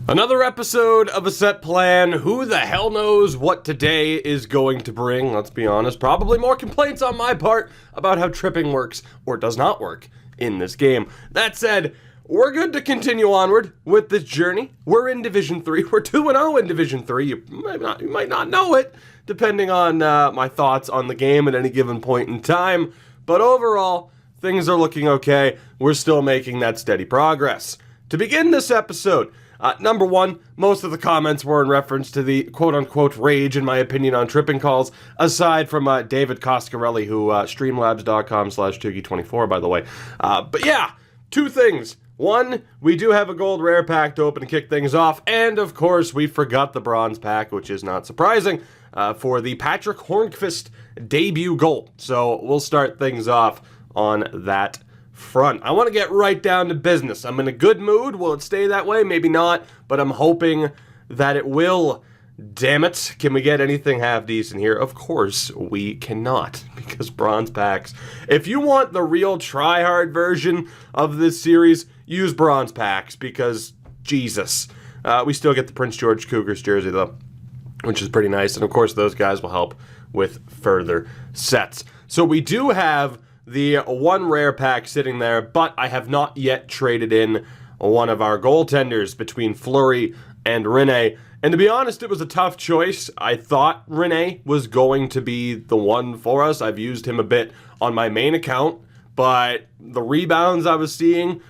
Another episode of A Set Plan. Who the hell knows what today is going to bring? Let's be honest, probably more complaints on my part about how tripping works or does not work in this game. That said, we're good to continue onward with this journey. We're in Division 3. We're 2-0 in Division 3. You might not know it, depending on my thoughts on the game at any given point in time. But overall, things are looking okay. We're still making that steady progress. To begin this episode, number one, most of the comments were in reference to the quote-unquote rage, in my opinion, on tripping calls, aside from David Coscarelli, who streamlabs.com/Tugi24, by the way. But yeah, two things. One, we do have a gold rare pack to open and kick things off, and of course, we forgot the bronze pack, which is not surprising, for the Patrick Hornqvist debut goal. So we'll start things off on that front. I want to get right down to business. I'm in a good mood. Will it stay that way? Maybe not, but I'm hoping that it will. Damn it. Can we get anything half decent here? Of course we cannot, because bronze packs. If you want the real try-hard version of this series, use bronze packs, because Jesus. We still get the Prince George Cougars jersey, though, which is pretty nice, and of course those guys will help with further sets. So we do have the one rare pack sitting there, but I have not yet traded in one of our goaltenders between Fleury and Rene. And to be honest, it was a tough choice. I thought Rene was going to be the one for us. I've used him a bit on my main account, but the rebounds I was seeing,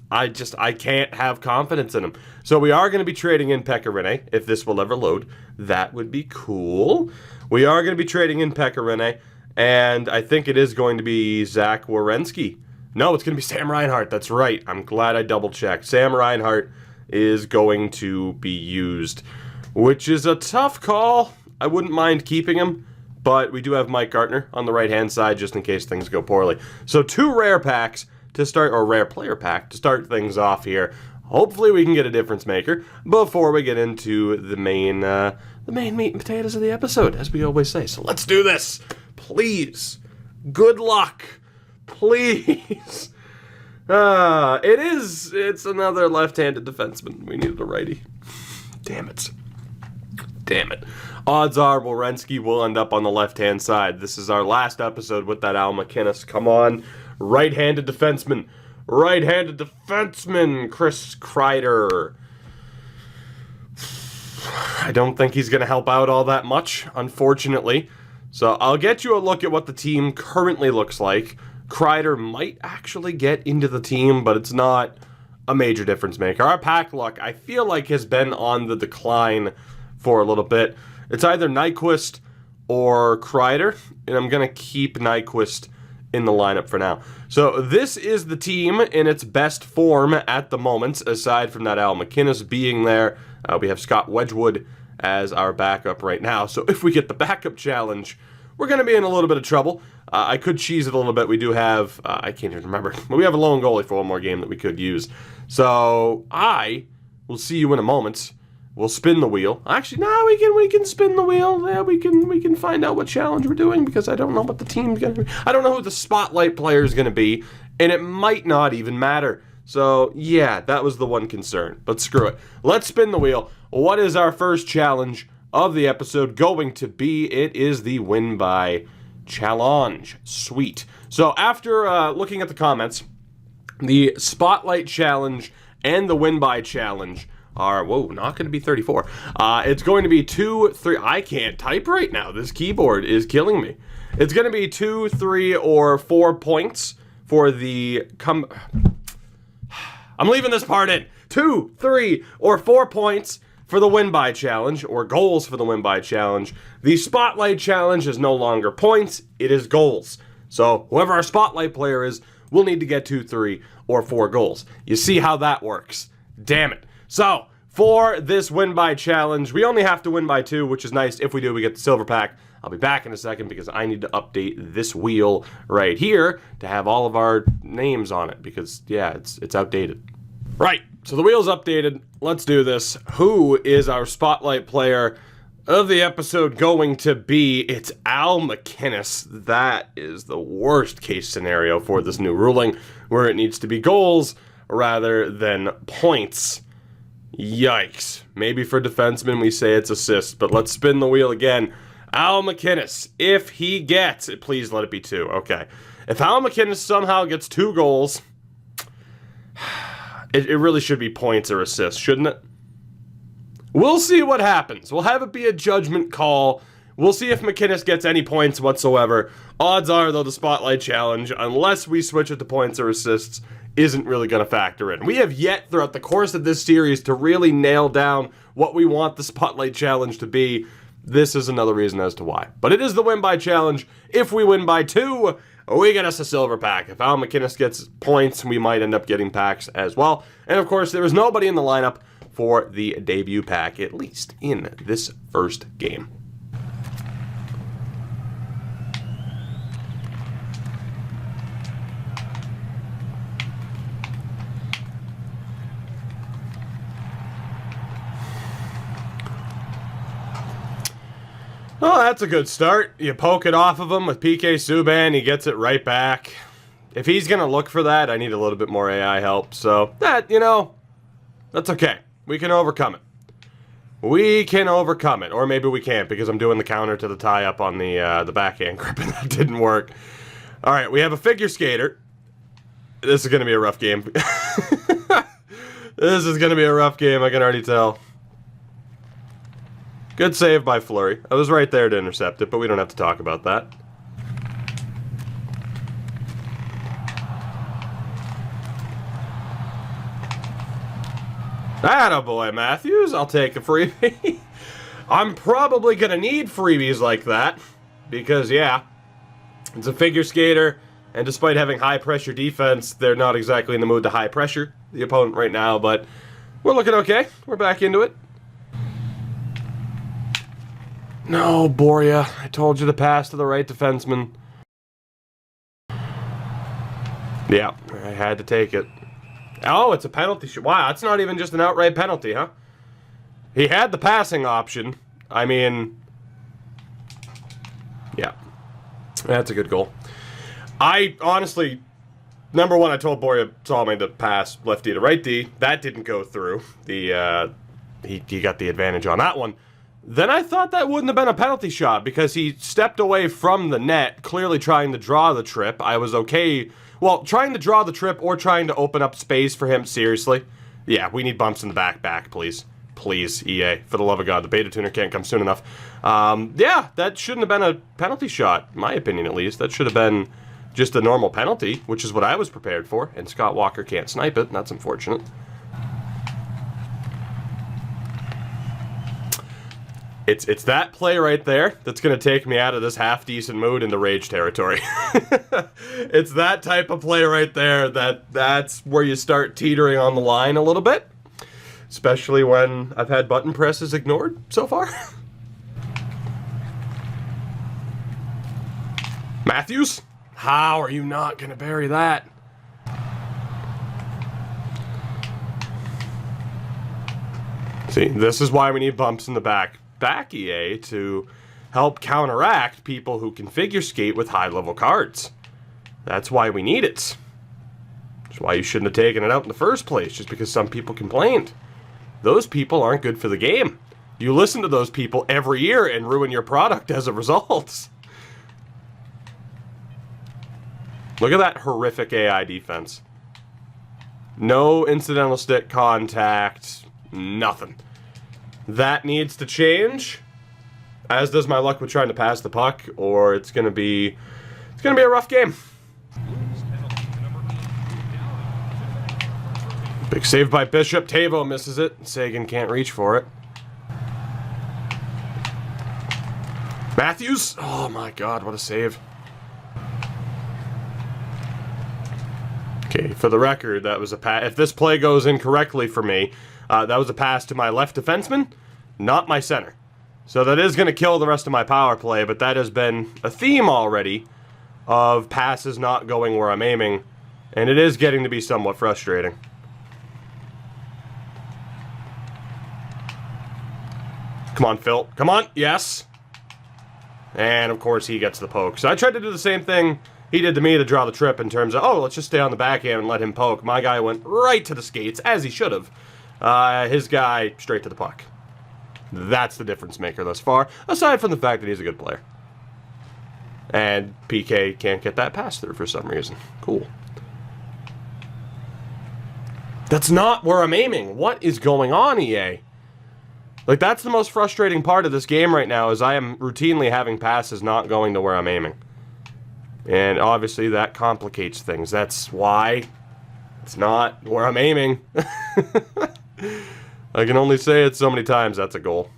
I can't have confidence in him. So we are going to be trading in Pekka Rene, if this will ever load. That would be cool. We are going to be trading in Pekka Rene. And I think it is going to be Zach Werenski. No, it's going to be Sam Reinhart. That's right. I'm glad I double-checked. Sam Reinhart is going to be used, which is a tough call. I wouldn't mind keeping him, but we do have Mike Gartner on the right-hand side just in case things go poorly. So two rare packs to start, or rare player pack to start things off here. Hopefully we can get a difference maker before we get into the main meat and potatoes of the episode, as we always say. So let's do this. Please. Good luck. Please. It's another left-handed defenseman. We needed a righty. Damn it. Odds are Werenski will end up on the left-hand side. This is our last episode with that Al McInnes. Come on. Right-handed defenseman. Chris Kreider. I don't think he's going to help out all that much, unfortunately. So I'll get you a look at what the team currently looks like. Kreider might actually get into the team, but it's not a major difference maker. Our pack luck, I feel like, has been on the decline for a little bit. It's either Nyquist or Kreider, and I'm going to keep Nyquist in the lineup for now. So this is the team in its best form at the moment, aside from that Al McInnes being there. We have Scott Wedgwood as our backup right now. So if we get the backup challenge, we're going to be in a little bit of trouble. I could cheese it a little bit. We do have, I can't even remember, but we have a lone goalie for one more game that we could use. So I will see you in a moment. We'll spin the wheel. Actually, no, we can spin the wheel. Yeah, we can find out what challenge we're doing, because I don't know what the team's going to be. I don't know who the spotlight player is going to be, and it might not even matter. So, yeah, that was the one concern. But screw it. Let's spin the wheel. What is our first challenge of the episode going to be? It is the win by challenge. Sweet. So after looking at the comments, the spotlight challenge and the win by challenge are, not going to be 34. It's going to be 2, 3. I can't type right now. This keyboard is killing me. It's going to be 2, 3, or 4 points for the I'm leaving this part in. 2, 3, or 4 points for the win by challenge, or goals for the win by challenge. The spotlight challenge is no longer points, it is goals. So whoever our spotlight player is will need to get 2, 3, or 4 goals. You see how that works. Damn it. So for this win by challenge, we only have to win by 2, which is nice. If we do, we get the silver pack. I'll be back in a second because I need to update this wheel right here to have all of our names on it, because, yeah, it's outdated. Right, so the wheel's updated. Let's do this. Who is our spotlight player of the episode going to be? It's Al McInnes. That is the worst case scenario for this new ruling, where it needs to be goals rather than points. Yikes. Maybe for defensemen we say it's assist, but let's spin the wheel again. Al MacInnis, if he gets, please let it be 2. Okay. If Al MacInnis somehow gets 2 goals, it really should be points or assists, shouldn't it? We'll see what happens. We'll have it be a judgment call. We'll see if MacInnis gets any points whatsoever. Odds are, though, the Spotlight Challenge, unless we switch it to points or assists, isn't really going to factor in. We have yet, throughout the course of this series, to really nail down what we want the Spotlight Challenge to be. This is another reason as to why. But it is the win by challenge. If we win by 2, we get us a silver pack. If Al MacInnis gets points, we might end up getting packs as well. And of course, there is nobody in the lineup for the debut pack, at least in this first game. Oh, that's a good start. You poke it off of him with PK Subban, he gets it right back. If he's going to look for that, I need a little bit more AI help. So, that, that's okay. We can overcome it. We can overcome it. Or maybe we can't, because I'm doing the counter to the tie-up on the backhand grip, and that didn't work. All right, we have a figure skater. This is going to be a rough game. This is going to be a rough game, I can already tell. Good save by Fleury. I was right there to intercept it, but we don't have to talk about that. Attaboy, Matthews. I'll take a freebie. I'm probably going to need freebies like that. Because, yeah, it's a figure skater. And despite having high-pressure defense, they're not exactly in the mood to high-pressure the opponent right now. But we're looking okay. We're back into it. No, Boria. I told you to pass to the right defenseman. Yeah, I had to take it. Oh, it's a penalty shot. Wow, that's not even just an outright penalty, huh? He had the passing option. I mean, yeah. That's a good goal. I honestly, number one, I told Boria Salming to pass left D to right D. That didn't go through. He got the advantage on that one. Then I thought that wouldn't have been a penalty shot because he stepped away from the net, clearly trying to draw the trip. I was okay. Well, trying to draw the trip or trying to open up space for him, seriously. Yeah, we need bumps in the back, please. Please, EA, for the love of God. The beta tuner can't come soon enough. Yeah, that shouldn't have been a penalty shot, in my opinion at least. That should have been just a normal penalty, which is what I was prepared for, and Scott Walker can't snipe it, and that's unfortunate. It's that play right there that's going to take me out of this half-decent mood into rage territory. It's that type of play right there that's where you start teetering on the line a little bit. Especially when I've had button presses ignored so far. Matthews? How are you not going to bury that? See, this is why we need bumps in the back, EA, to help counteract people who can figure skate with high-level cards. That's why we need it. That's why you shouldn't have taken it out in the first place, just because some people complained. Those people aren't good for the game. You listen to those people every year and ruin your product as a result. Look at that horrific AI defense. No incidental stick contact, nothing. That needs to change, as does my luck with trying to pass the puck, or it's gonna be a rough game. Big save by Bishop. Tavo misses it. Sagan can't reach for it. Matthews. Oh my God, what a save. Okay, for the record, that was a pass. If this play goes incorrectly for me, that was a pass to my left defenseman, not my center. So that is going to kill the rest of my power play, but that has been a theme already of passes not going where I'm aiming, and it is getting to be somewhat frustrating. Come on, Phil. Come on. Yes. And, of course, he gets the poke. So I tried to do the same thing he did to me to draw the trip in terms of, oh, let's just stay on the backhand and let him poke. My guy went right to the skates, as he should have. His guy straight to the puck. That's the difference maker thus far, aside from the fact that he's a good player. And PK can't get that pass through for some reason. Cool. That's not where I'm aiming. What is going on, EA? Like, that's the most frustrating part of this game right now, is I am routinely having passes not going to where I'm aiming. And obviously that complicates things. That's why it's not where I'm aiming. I can only say it so many times, that's a goal.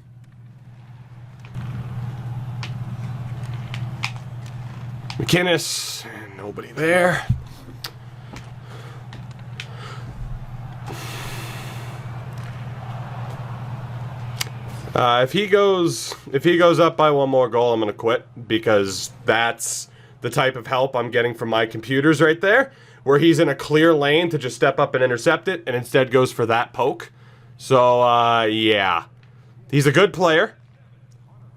McInnes, nobody there. If he goes up by one more goal, I'm gonna quit, because that's the type of help I'm getting from my computers right there, where he's in a clear lane to just step up and intercept it, and instead goes for that poke. So, yeah. He's a good player.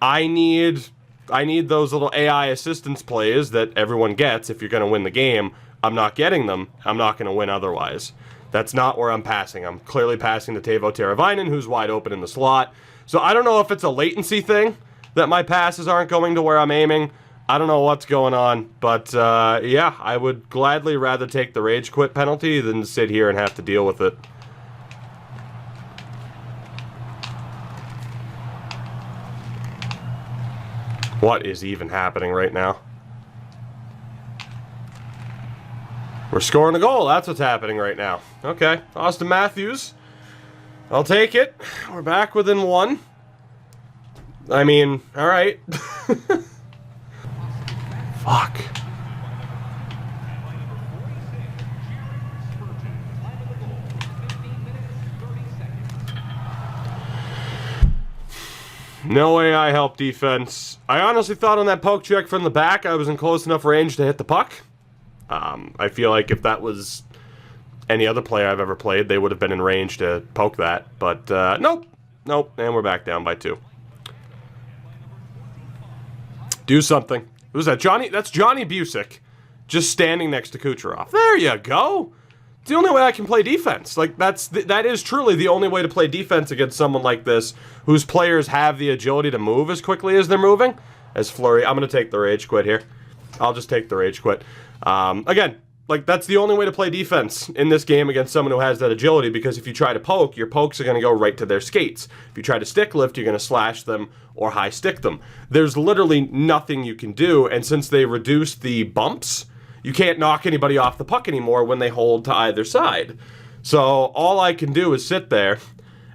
I need those little AI assistance plays that everyone gets if you're going to win the game. I'm not getting them. I'm not going to win otherwise. That's not where I'm passing. I'm clearly passing to Teuvo Teravainen, who's wide open in the slot. So I don't know if it's a latency thing that my passes aren't going to where I'm aiming. I don't know what's going on. But, yeah, I would gladly rather take the rage quit penalty than sit here and have to deal with it. What is even happening right now? We're scoring a goal. That's what's happening right now. Okay. Austin Matthews. I'll take it. We're back within one. I mean, all right. Fuck. No AI help defense. I honestly thought on that poke check from the back I was in close enough range to hit the puck. I feel like if that was any other player I've ever played, they would have been in range to poke that. But nope. Nope. And we're back down by 2. Do something. Who's that? Johnny? That's Johnny Busick just standing next to Kucherov. There you go. It's the only way I can play defense. Like, that is truly the only way to play defense against someone like this, whose players have the agility to move as quickly as they're moving. As Fleury, I'm going to take the rage quit here. I'll just take the rage quit. Again, like, that's the only way to play defense in this game against someone who has that agility, because if you try to poke, your pokes are going to go right to their skates. If you try to stick lift, you're going to slash them or high stick them. There's literally nothing you can do, and since they reduced the bumps, you can't knock anybody off the puck anymore when they hold to either side. So all I can do is sit there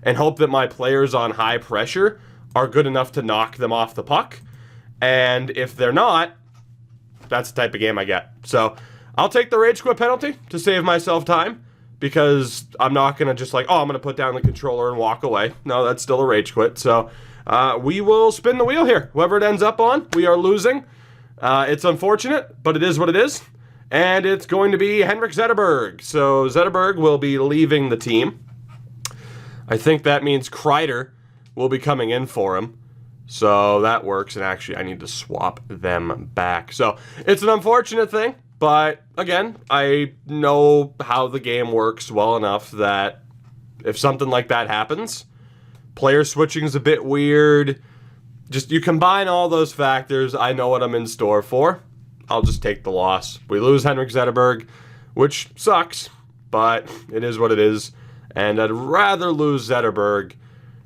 and hope that my players on high pressure are good enough to knock them off the puck. And if they're not, that's the type of game I get. So I'll take the rage quit penalty to save myself time, because I'm not going to just like, oh, I'm going to put down the controller and walk away. No, that's still a rage quit. So we will spin the wheel here. Whoever it ends up on, we are losing. It's unfortunate, but it is what it is. And it's going to be Henrik Zetterberg. So Zetterberg will be leaving the team. I think that means Kreider will be coming in for him. So that works. And actually, I need to swap them back. So it's an unfortunate thing. But again, I know how the game works well enough that if something like that happens, player switching is a bit weird. Just you combine all those factors, I know what I'm in store for. I'll just take the loss. We lose Henrik Zetterberg, which sucks, but it is what it is. And I'd rather lose Zetterberg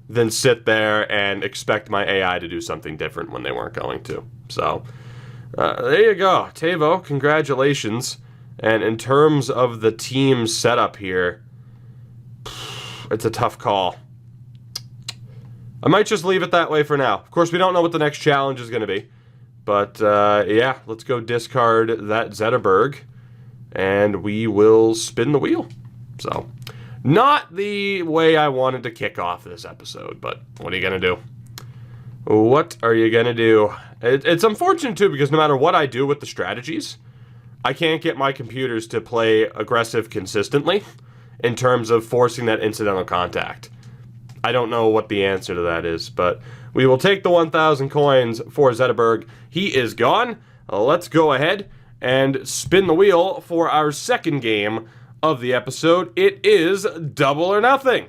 than sit there and expect my AI to do something different when they weren't going to. So there you go. Teuvo, congratulations. And in terms of the team setup here, it's a tough call. I might just leave it that way for now. Of course, we don't know what the next challenge is going to be. But, yeah, let's go discard that Zetterberg, and we will spin the wheel. So, not the way I wanted to kick off this episode, but what are you going to do? What are you going to do? It's unfortunate, too, because no matter what I do with the strategies, I can't get my computers to play aggressive consistently in terms of forcing that incidental contact. I don't know what the answer to that is, but we will take the 1,000 coins for Zetterberg. He is gone. Let's go ahead and spin the wheel for our second game of the episode. It is Double or Nothing.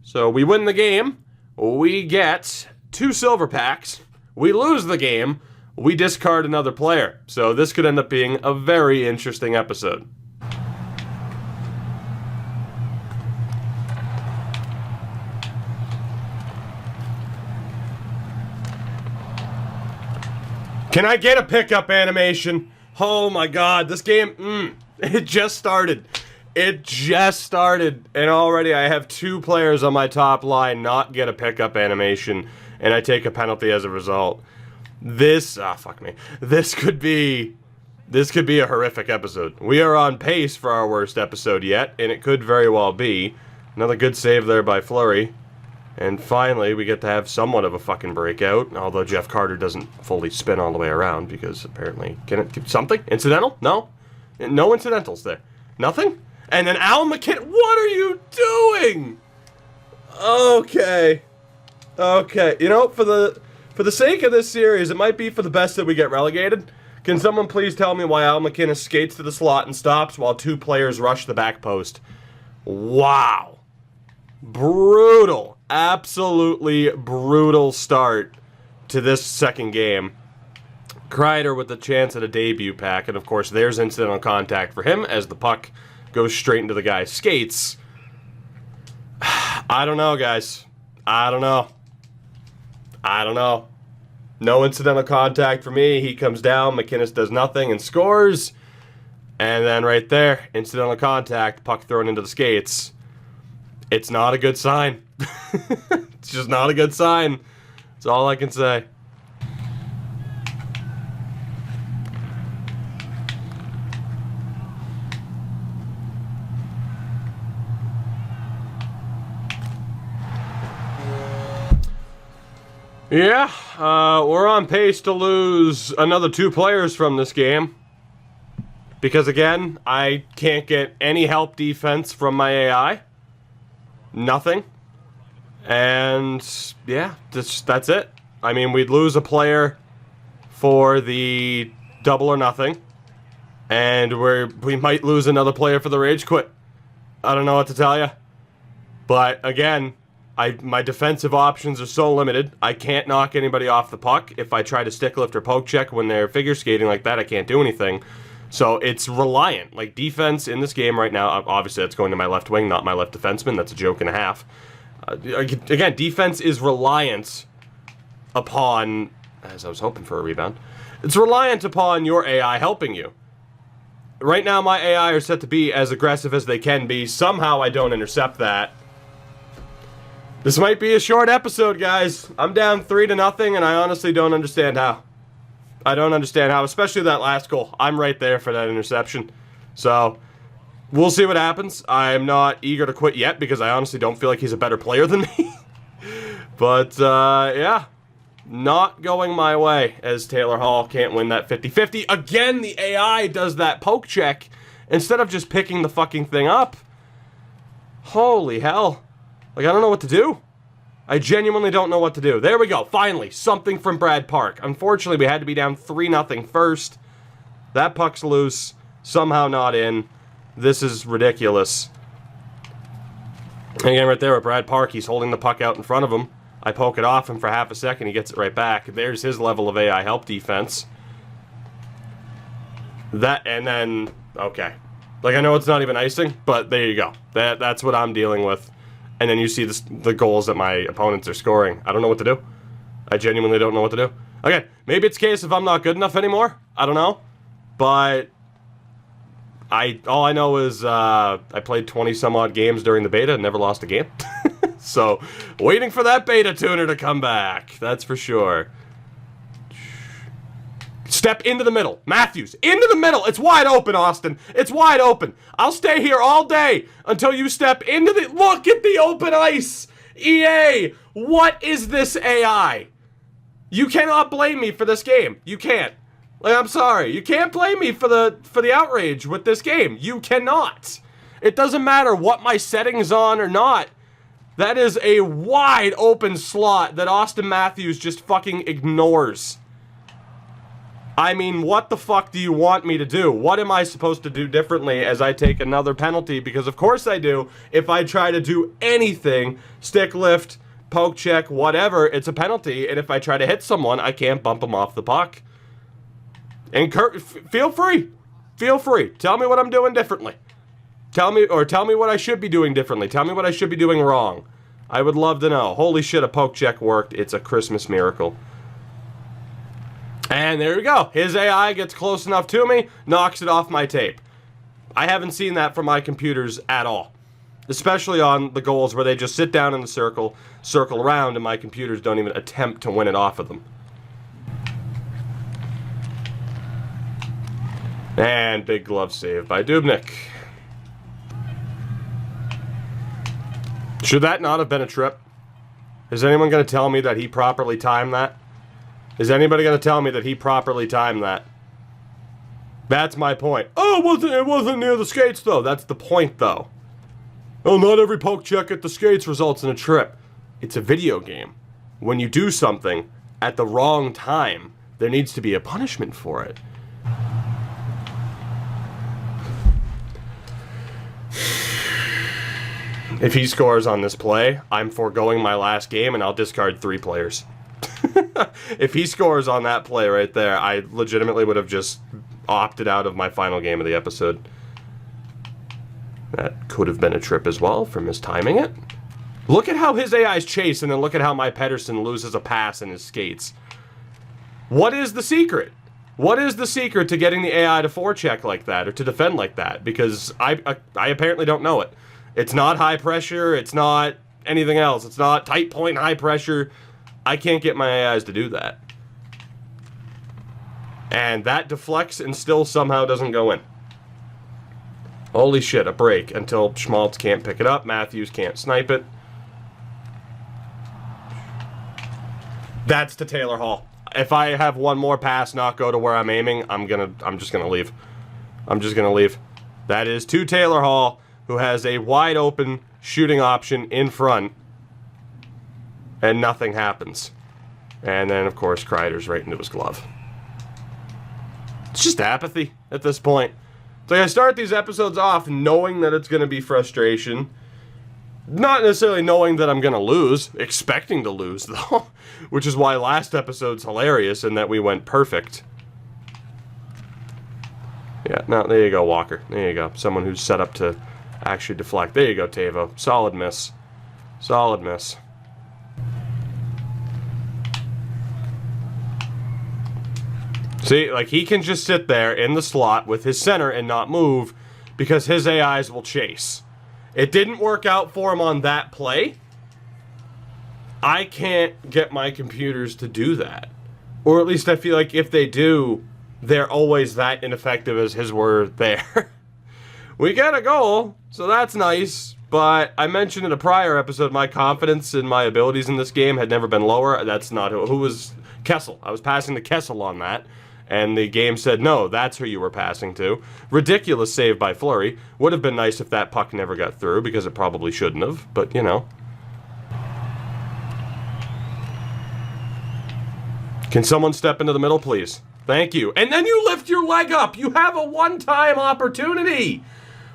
So we win the game, we get 2 silver packs. We lose the game, we discard another player. So this could end up being a very interesting episode. Can I get a pickup animation? Oh my god, this game, it just started. It just started, and already I have 2 players on my top line not get a pickup animation, and I take a penalty as a result. This, fuck me. This could be a horrific episode. We are on pace for our worst episode yet, and it could very well be. Another good save there by Fleury. And finally, we get to have somewhat of a fucking breakout, although Jeff Carter doesn't fully spin all the way around, because apparently, can it do something? Incidental? No? No incidentals there. Nothing? And then Al McKinnon, what are you doing? Okay. Okay, you know, for the sake of this series, it might be for the best that we get relegated. Can someone please tell me why Al McKinnon skates to the slot and stops while 2 players rush the back post? Wow. Brutal. Absolutely brutal start to this second game. Kreider with the chance at a debut pack, and of course there's incidental contact for him as the puck goes straight into the guy's skates. I don't know, guys. I don't know. No incidental contact for me. He comes down, McInnes does nothing and scores. And then right there, incidental contact, puck thrown into the skates. It's not a good sign. It's just not a good sign. That's all I can say. Yeah, we're on pace to lose another 2 players from this game. Because again, I can't get any help defense from my AI. Nothing. And yeah, that's it. I mean, we'd lose a player for the double or nothing. And we might lose another player for the Ragequit. I don't know what to tell you. But again, my defensive options are so limited. I can't knock anybody off the puck. If I try to stick lift or poke check when they're figure skating like that, I can't do anything. So it's reliant. Like, defense in this game right now, obviously that's going to my left wing, not my left defenseman. That's a joke and a half. Again, defense is reliant upon, as I was hoping for a rebound, it's reliant upon your AI helping you. Right now, my AI are set to be as aggressive as they can be. Somehow I don't intercept that. This might be a short episode, guys. I'm down 3-0, and I honestly don't understand how. I don't understand how, especially that last goal. I'm right there for that interception. So, we'll see what happens. I'm not eager to quit yet because I honestly don't feel like he's a better player than me. But, yeah. Not going my way as Taylor Hall can't win that 50-50. Again, the AI does that poke check instead of just picking the fucking thing up. Holy hell. Like, I don't know what to do. I genuinely don't know what to do. There we go. Finally, something from Brad Park. Unfortunately, we had to be down 3-0 first. That puck's loose. Somehow not in. This is ridiculous. And again, right there with Brad Park, he's holding the puck out in front of him. I poke it off him for half a second. He gets it right back. There's his level of AI help defense. That, and then, okay. Like, I know it's not even icing, but there you go. That's what I'm dealing with. And then you see the goals that my opponents are scoring. I don't know what to do. I genuinely don't know what to do. Okay, maybe it's a case of I'm not good enough anymore. I don't know. But all I know is I played 20-some-odd games during the beta and never lost a game. So, waiting for that beta tuner to come back. That's for sure. Step into the middle. Matthews, into the middle. It's wide open, Austin. It's wide open. I'll stay here all day until you step into the... Look at the open ice. EA, what is this AI? You cannot blame me for this game. You can't. Like, I'm sorry. You can't blame me for the outrage with this game. You cannot. It doesn't matter what my setting's on or not. That is a wide open slot that Austin Matthews just fucking ignores. I mean, what the fuck do you want me to do? What am I supposed to do differently as I take another penalty? Because of course I do. If I try to do anything, stick lift, poke check, whatever, it's a penalty. And if I try to hit someone, I can't bump them off the puck. And feel free. Feel free. Tell me what I'm doing differently. Tell me what I should be doing differently. Tell me what I should be doing wrong. I would love to know. Holy shit, a poke check worked. It's a Christmas miracle. And there we go. His AI gets close enough to me, knocks it off my tape. I haven't seen that from my computers at all. Especially on the goals where they just sit down in the circle around, and my computers don't even attempt to win it off of them. And big glove save by Dubnyk. Should that not have been a trip? Is anyone going to tell me that he properly timed that? Is anybody going to tell me that he properly timed that? That's my point. Oh, it wasn't near the skates, though. That's the point, though. Oh, not every poke check at the skates results in a trip. It's a video game. When you do something at the wrong time, there needs to be a punishment for it. If he scores on this play, I'm foregoing my last game and I'll discard 3 players. If he scores on that play right there, I legitimately would have just opted out of my final game of the episode. That could have been a trip as well for mistiming it. Look at how his AI's chase, and then look at how my Pettersson loses a pass in his skates. What is the secret? What is the secret to getting the AI to forecheck like that, or to defend like that? Because I apparently don't know it. It's not high pressure, it's not anything else. It's not tight point, high pressure. I can't get my AIs to do that. And that deflects and still somehow doesn't go in. Holy shit, a break until Schmaltz can't pick it up. Matthews can't snipe it. That's to Taylor Hall. If I have one more pass not go to where I'm aiming, I'm just gonna leave. I'm just gonna leave. That is to Taylor Hall, who has a wide open shooting option in front. And nothing happens. And then, of course, Kreider's right into his glove. It's just apathy at this point. It's like I start these episodes off knowing that it's going to be frustration. Not necessarily knowing that I'm going to lose. Expecting to lose, though. Which is why last episode's hilarious in that we went perfect. Yeah, no, there you go, Walker. There you go. Someone who's set up to actually deflect. There you go, Tavo. Solid miss. Solid miss. See, like, he can just sit there in the slot with his center and not move because his AIs will chase. It didn't work out for him on that play. I can't get my computers to do that. Or at least I feel like if they do, they're always that ineffective as his were there. We got a goal, so that's nice. But I mentioned in a prior episode my confidence in my abilities in this game had never been lower. That's not who was Kessel. I was passing to Kessel on that. And the game said, no, that's who you were passing to. Ridiculous save by Fleury. Would have been nice if that puck never got through, because it probably shouldn't have, but, you know. Can someone step into the middle, please? Thank you. And then you lift your leg up. You have a one-time opportunity.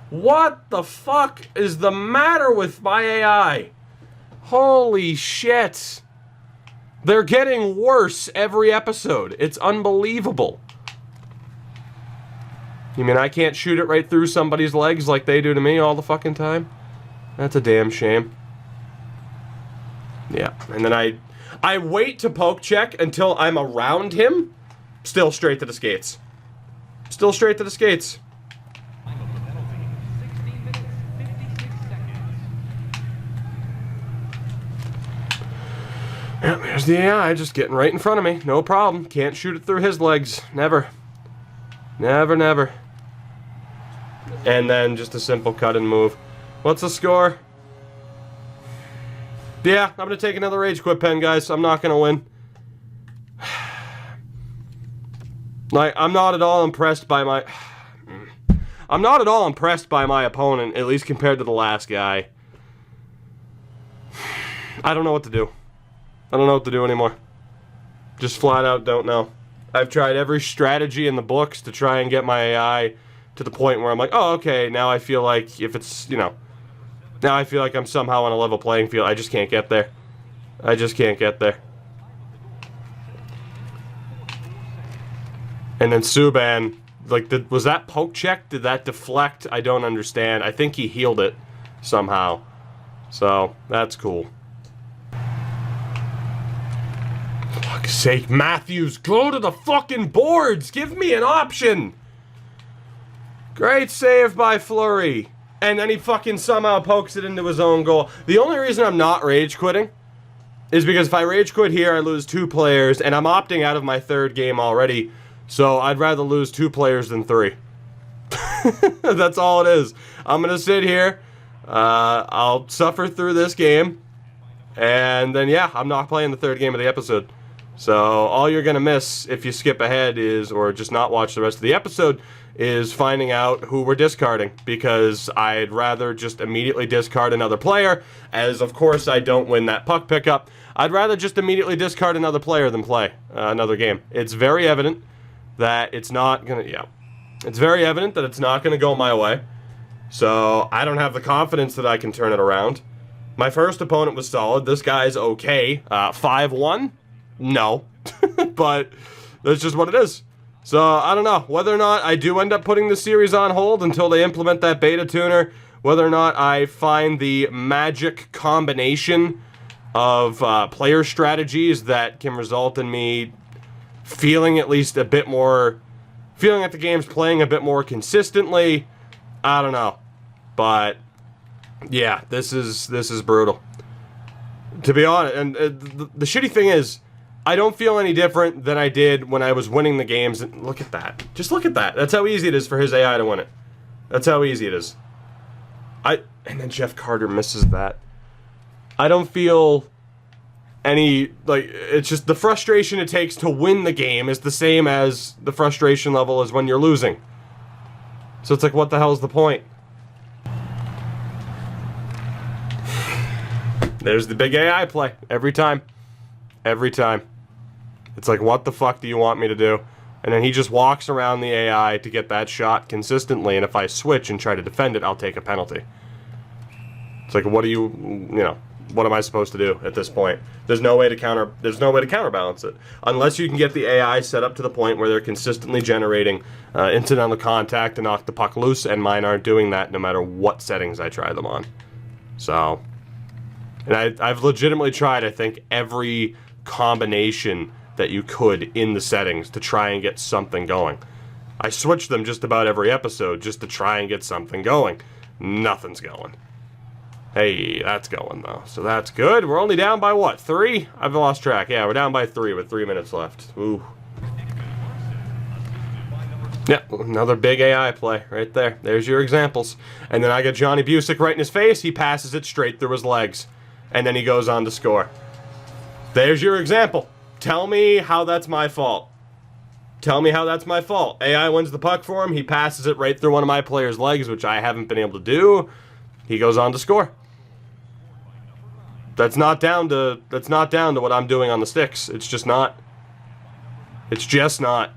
What the fuck is the matter with my AI? Holy shit. They're getting worse every episode. It's unbelievable. You mean I can't shoot it right through somebody's legs like they do to me all the fucking time? That's a damn shame. Yeah, and then I wait to poke check until I'm around him. Still straight to the skates. Still straight to the skates. Yeah, there's the AI just getting right in front of me. No problem. Can't shoot it through his legs. Never. Never, never. And then just a simple cut and move. What's the score? Yeah, I'm going to take another Ragequit pen, guys. I'm not going to win. Like, I'm not at all impressed by my... I'm not at all impressed by my opponent, at least compared to the last guy. I don't know what to do. I don't know what to do anymore. Just flat out don't know. I've tried every strategy in the books to try and get my AI to the point where I'm like, oh, okay, now I feel like if it's, now I feel like I'm somehow on a level playing field. I just can't get there. I just can't get there. And then Subban, like, was that poke check? Did that deflect? I don't understand. I think he healed it somehow. So, that's cool. For fuck's sake, Matthews, go to the fucking boards! Give me an option! Great save by Fleury. And then he fucking somehow pokes it into his own goal. The only reason I'm not rage quitting is because if I rage quit here, I lose 2 players, and I'm opting out of my 3rd game already. So I'd rather lose 2 players than 3. That's all it is. I'm going to sit here. I'll suffer through this game. And then, yeah, I'm not playing the 3rd game of the episode. So all you're going to miss if you skip ahead is, or just not watch the rest of the episode, is finding out who we're discarding. Because I'd rather just immediately discard another player, as of course I don't win that puck pickup. I'd rather just immediately discard another player than play another game. It's very evident that it's not gonna, it's very evident that it's not gonna go my way. So I don't have the confidence that I can turn it around. My first opponent was solid. This guy's okay. 5-1? No. But that's just what it is. So I don't know whether or not I do end up putting the series on hold until they implement that beta tuner, whether or not I find the magic combination of player strategies that can result in me feeling at least a bit more, feeling that the game's playing a bit more consistently. I don't know, but yeah, this is brutal, to be honest. And the shitty thing is, I don't feel any different than I did when I was winning the games. And look at that, just look at that. That's how easy it is for his AI to win it. That's how easy it is. And then Jeff Carter misses that. I don't feel any, like, it's just the frustration it takes to win the game is the same as the frustration level as when you're losing. So it's like, what the hell is the point? There's the big AI play. Every time. Every time. It's like, what the fuck do you want me to do? And then he just walks around the AI to get that shot consistently, and if I switch and try to defend it, I'll take a penalty. It's like, what do you know, what am I supposed to do at this point? There's no way to counterbalance it. Unless you can get the AI set up to the point where they're consistently generating incidental contact to knock the puck loose, and mine aren't doing that no matter what settings I try them on. So, and I've legitimately tried, I think, every combination that you could in the settings to try and get something going. I switch them just about every episode just to try and get something going. Nothing's going. Hey, that's going, though. So that's good. We're only down by, what, 3? I've lost track. Yeah, we're down by 3 with 3 minutes left. Ooh. Yeah, another big AI play right there. There's your examples. And then I got Johnny Busick right in his face. He passes it straight through his legs. And then he goes on to score. There's your example. Tell me how that's my fault. Tell me how that's my fault. AI wins the puck for him. He passes it right through one of my players' legs, which I haven't been able to do. He goes on to score. That's not down to what I'm doing on the sticks. It's just not. It's just not.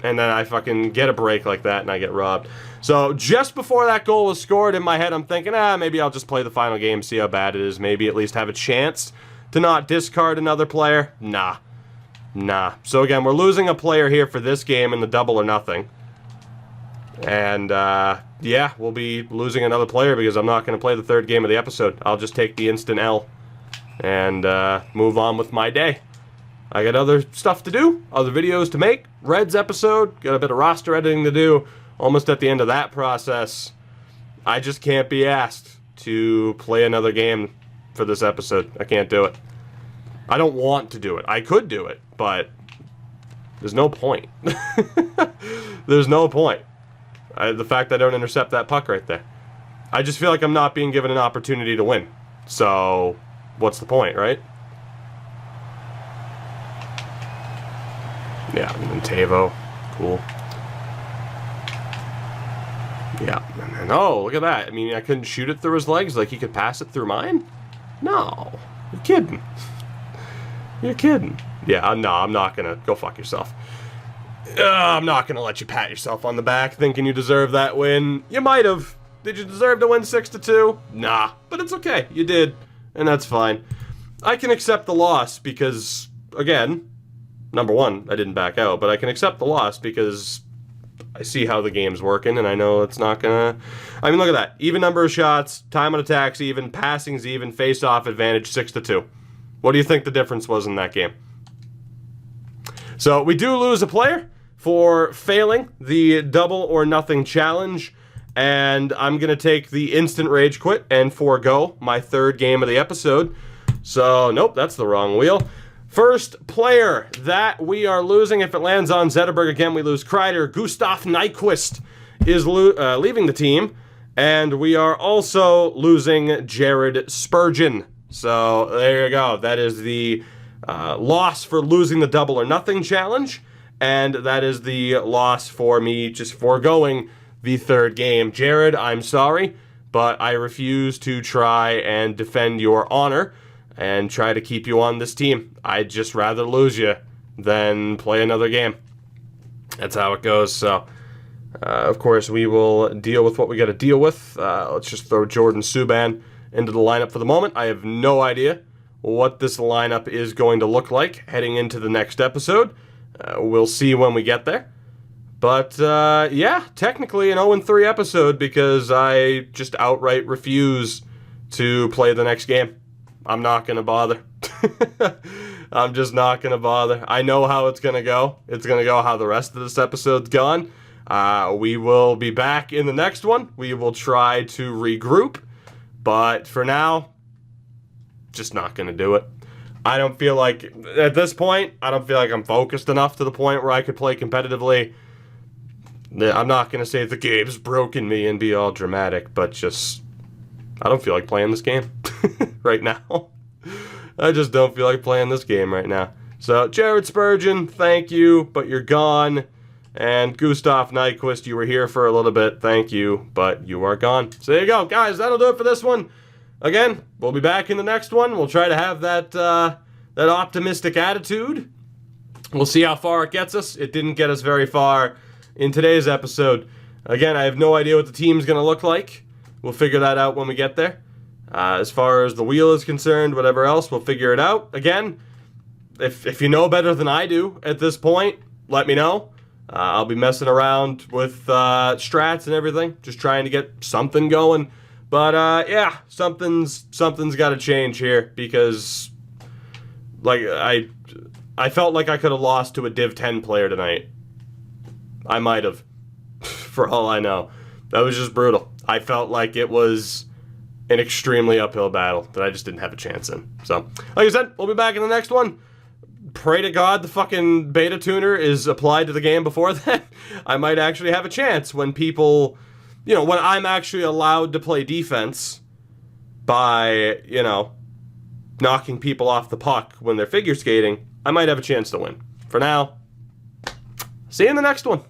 And then I fucking get a break like that and I get robbed. So just before that goal was scored, in my head I'm thinking, maybe I'll just play the final game, see how bad it is, maybe at least have a chance to not discard another player. Nah. So again, we're losing a player here for this game in the double or nothing. And yeah, we'll be losing another player because I'm not going to play the 3rd game of the episode. I'll just take the instant L and move on with my day. I got other stuff to do, other videos to make. Reds episode, got a bit of roster editing to do. Almost at the end of that process. I just can't be asked to play another game for this episode. I can't do it. I don't want to do it. I could do it, but there's no point. There's no point. The fact I don't intercept that puck right there. I just feel like I'm not being given an opportunity to win. So, what's the point, right? Yeah, and then Tavo. Cool. Yeah, and then, oh, look at that. I mean, I couldn't shoot it through his legs like he could pass it through mine? No. You're kidding. You're kidding. Yeah, no, I'm not gonna. Go fuck yourself. I'm not going to let you pat yourself on the back thinking you deserve that win. You might have. Did you deserve to win 6-2? Nah, but it's okay. You did, and that's fine. I can accept the loss because, again, number one, I didn't back out, but I can accept the loss because I see how the game's working, and I know it's not gonna... I mean, look at that. Even number of shots, time on attack's even, passing's even, face-off advantage 6-2. What do you think the difference was in that game? So, we do lose a player for failing the double or nothing challenge, and I'm gonna take the instant rage quit and forego my third game of the episode. So, nope, that's the wrong wheel. First player that we are losing, if it lands on Zetterberg again, we lose Kreider. Gustav Nyquist is leaving the team, and we are also losing Jared Spurgeon. So there you go. That is the loss for losing the double or nothing challenge, and that is the loss for me just foregoing the third game. Jared, I'm sorry, but I refuse to try and defend your honor and try to keep you on this team. I'd just rather lose you than play another game. That's how it goes. So, of course, we will deal with what we got to deal with. Let's just throw Jordan Subban into the lineup for the moment. I have no idea what this lineup is going to look like heading into the next episode. We'll see when we get there. But, yeah, technically an 0-3 episode because I just outright refuse to play the next game. I'm not going to bother. I'm just not going to bother. I know how it's going to go. It's going to go how the rest of this episode's gone. We will be back in the next one. We will try to regroup. But for now, just not going to do it. I don't feel like, at this point, I don't feel like I'm focused enough to the point where I could play competitively. I'm not going to say the game's broken me and be all dramatic, but just, I don't feel like playing this game right now. I just don't feel like playing this game right now. So, Jared Spurgeon, thank you, but you're gone. And Gustav Nyquist, you were here for a little bit, thank you, but you are gone. So there you go, guys, that'll do it for this one. Again, we'll be back in the next one. We'll try to have that, that optimistic attitude. We'll see how far it gets us. It didn't get us very far in today's episode. Again, I have no idea what the team's going to look like. We'll figure that out when we get there. As far as the wheel is concerned, whatever else, we'll figure it out. Again, if you know better than I do at this point, let me know. I'll be messing around with strats and everything, just trying to get something going. But yeah, something's got to change here because, like, I felt like I could have lost to a Div 10 player tonight. I might have, for all I know. That was just brutal. I felt like it was an extremely uphill battle that I just didn't have a chance in. So, like I said, we'll be back in the next one. Pray to God the fucking beta tuner is applied to the game before that. I might actually have a chance when people, you know, when I'm actually allowed to play defense by, you know, knocking people off the puck when they're figure skating, I might have a chance to win. For now, see you in the next one.